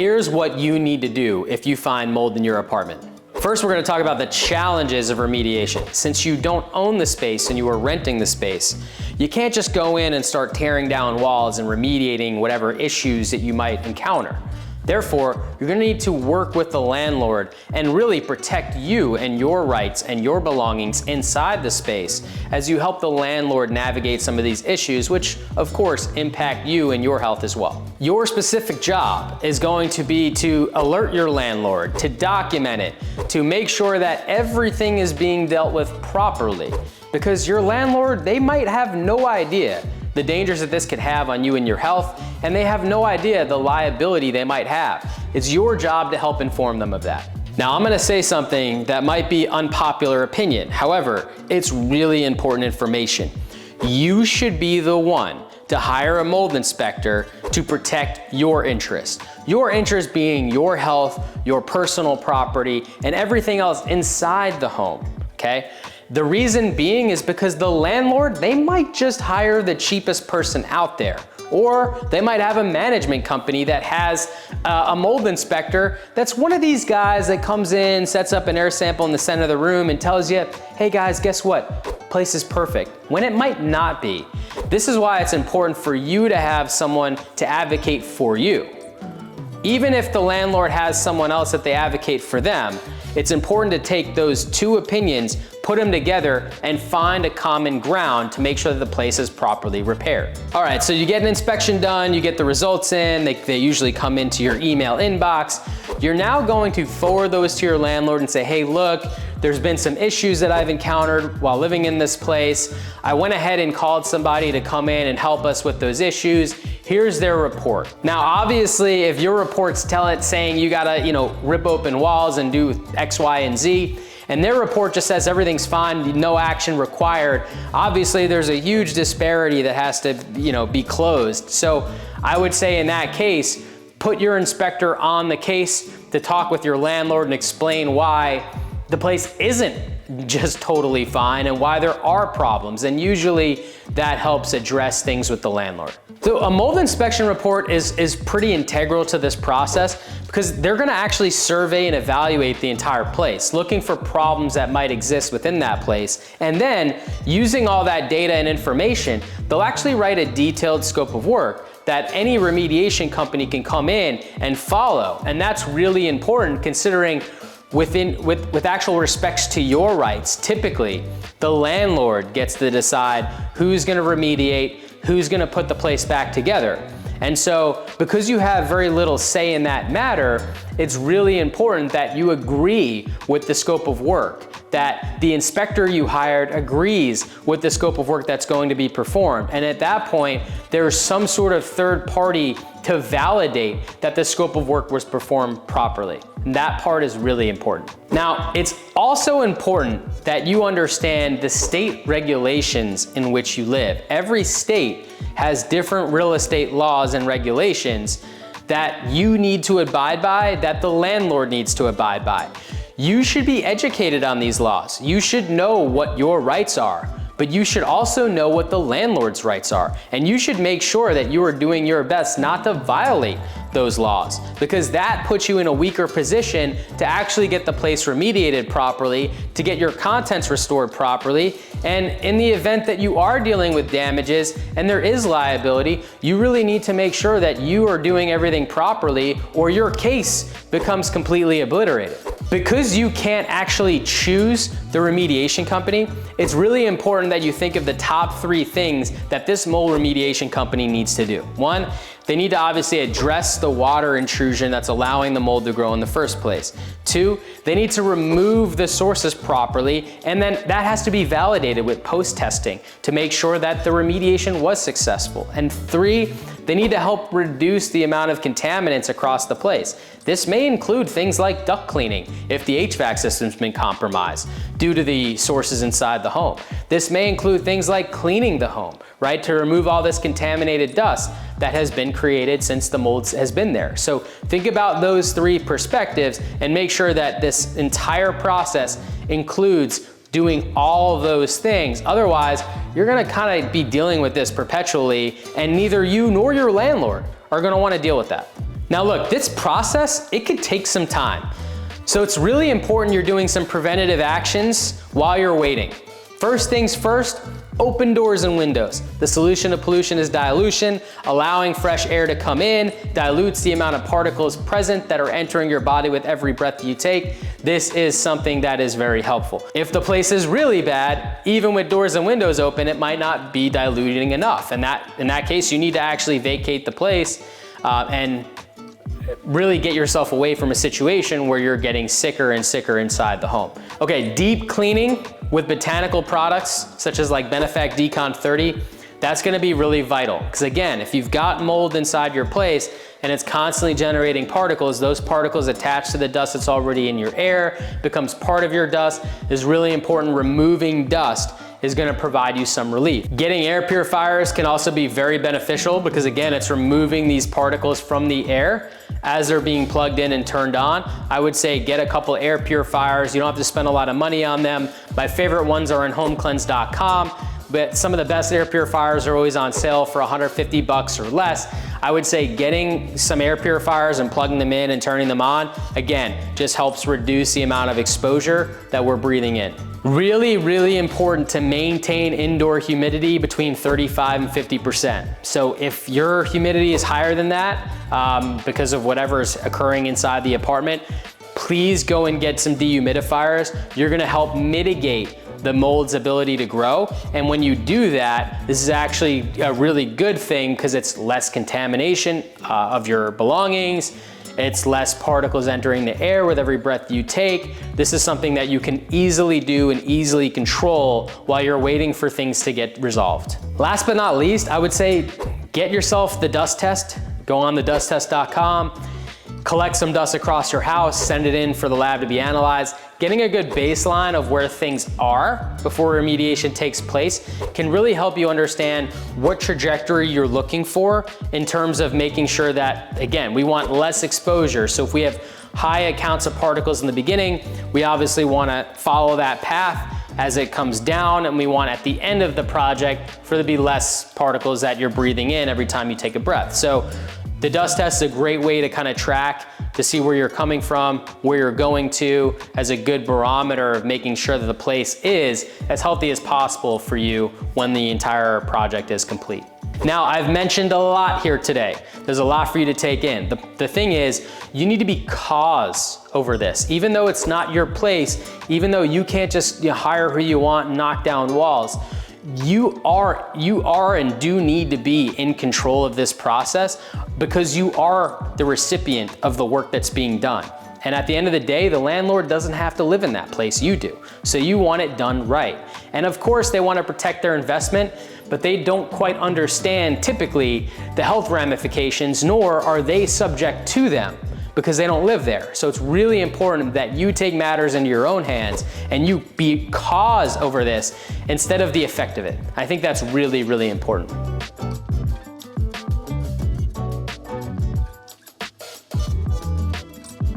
here's what you need to do if you find mold in your apartment. First, we're going to talk about the challenges of remediation. Since you don't own the space and you are renting the space, you can't just go in and start tearing down walls and remediating whatever issues that you might encounter. Therefore, you're going to need to work with the landlord and really protect you and your rights and your belongings inside the space as you help the landlord navigate some of these issues, which of course impact you and your health as well. Your specific job is going to be to alert your landlord, to document it, to make sure that everything is being dealt with properly, because your landlord, they might have no idea the dangers that this could have on you and your health, and they have no idea the liability they might have. It's your job to help inform them of that. Now, I'm gonna say something that might be unpopular opinion. However, it's really important information. You should be the one to hire a mold inspector to protect your interest. Your interest being your health, your personal property, and everything else inside the home, okay? The reason being is because the landlord, they might just hire the cheapest person out there, or they might have a management company that has a mold inspector that's one of these guys that comes in, sets up an air sample in the center of the room and tells you, hey guys, guess what? Place is perfect, when it might not be. This is why it's important for you to have someone to advocate for you. Even if the landlord has someone else that they advocate for them, it's important to take those two opinions, put them together, and find a common ground to make sure that the place is properly repaired. All right, so you get an inspection done, you get the results in, they usually come into your email inbox. You're now going to forward those to your landlord and say, hey, look, there's been some issues that I've encountered while living in this place. I went ahead and called somebody to come in and help us with those issues. Here's their report. Now, obviously, if your report's saying you gotta, rip open walls and do X, Y, and Z, and their report just says everything's fine, no action required, obviously there's a huge disparity that has to, be closed. So I would say in that case, put your inspector on the case to talk with your landlord and explain why the place isn't just totally fine and why there are problems, and usually that helps address things with the landlord. So a mold inspection report is pretty integral to this process because they're gonna actually survey and evaluate the entire place, looking for problems that might exist within that place. And then using all that data and information, they'll actually write a detailed scope of work that any remediation company can come in and follow. And that's really important considering with actual respects to your rights, typically the landlord gets to decide who's gonna remediate, who's gonna put the place back together. And so because you have very little say in that matter, it's really important that you agree with the scope of work, that the inspector you hired agrees with the scope of work that's going to be performed. And at that point, there's some sort of third party to validate that the scope of work was performed properly. And that part is really important. Now, it's also important that you understand the state regulations in which you live. Every state has different real estate laws and regulations that you need to abide by, that the landlord needs to abide by. You should be educated on these laws. You should know what your rights are, but you should also know what the landlord's rights are. And you should make sure that you are doing your best not to violate those laws, because that puts you in a weaker position to actually get the place remediated properly, to get your contents restored properly. And in the event that you are dealing with damages and there is liability, you really need to make sure that you are doing everything properly or your case becomes completely obliterated. Because you can't actually choose the remediation company, it's really important that you think of the top 3 things that this mold remediation company needs to do. 1, they need to obviously address the water intrusion that's allowing the mold to grow in the first place. 2, they need to remove the sources properly, and then that has to be validated with post-testing to make sure that the remediation was successful. And 3, they need to help reduce the amount of contaminants across the place. This may include things like duct cleaning if the HVAC system's been compromised due to the sources inside the home. This may include things like cleaning the home, right, to remove all this contaminated dust that has been created since the mold has been there. So think about those 3 perspectives and make sure that this entire process includes doing all of those things. Otherwise, you're gonna kind of be dealing with this perpetually, and neither you nor your landlord are gonna wanna deal with that. Now look, this process, it could take some time. So it's really important you're doing some preventative actions while you're waiting. First things first, open doors and windows. The solution to pollution is dilution. Allowing fresh air to come in dilutes the amount of particles present that are entering your body with every breath that you take. This is something that is very helpful. If the place is really bad, even with doors and windows open, it might not be diluting enough. And in that case, you need to actually vacate the place and really get yourself away from a situation where you're getting sicker and sicker inside the home. Okay, deep cleaning with botanical products, such as like Benefect Decon 30, that's gonna be really vital. Because again, if you've got mold inside your place and it's constantly generating particles, those particles attach to the dust that's already in your air, becomes part of your dust. It's really important. Removing dust is gonna provide you some relief. Getting air purifiers can also be very beneficial because again, it's removing these particles from the air as they're being plugged in and turned on. I would say get a couple air purifiers. You don't have to spend a lot of money on them. My favorite ones are on homecleanse.com, but some of the best air purifiers are always on sale for 150 bucks or less. I would say getting some air purifiers and plugging them in and turning them on, again, just helps reduce the amount of exposure that we're breathing in. Really, really important to maintain indoor humidity between 35 and 50%. So if your humidity is higher than that, because of whatever's occurring inside the apartment, please go and get some dehumidifiers. You're gonna help mitigate the mold's ability to grow. And when you do that, this is actually a really good thing because it's less contamination of your belongings. It's less particles entering the air with every breath you take. This is something that you can easily do and easily control while you're waiting for things to get resolved. Last but not least, I would say get yourself the dust test. Go on thedusttest.com, collect some dust across your house, send it in for the lab to be analyzed. Getting a good baseline of where things are before remediation takes place can really help you understand what trajectory you're looking for in terms of making sure that, again, we want less exposure. So if we have high accounts of particles in the beginning, we obviously want to follow that path as it comes down, and we want at the end of the project for there to be less particles that you're breathing in every time you take a breath. So the dust test is a great way to kind of track to see where you're coming from, where you're going to, as a good barometer of making sure that the place is as healthy as possible for you when the entire project is complete. Now, I've mentioned a lot here today. There's a lot for you to take in. The thing is, you need to be cause over this. Even though it's not your place, even though you can't just hire who you want and knock down walls, you are and do need to be in control of this process because you are the recipient of the work that's being done. And at the end of the day, the landlord doesn't have to live in that place, you do. So you want it done right. And of course, they want to protect their investment, but they don't quite understand typically the health ramifications, nor are they subject to them, because they don't live there. So it's really important that you take matters into your own hands and you be cause over this instead of the effect of it. I think that's really, really important.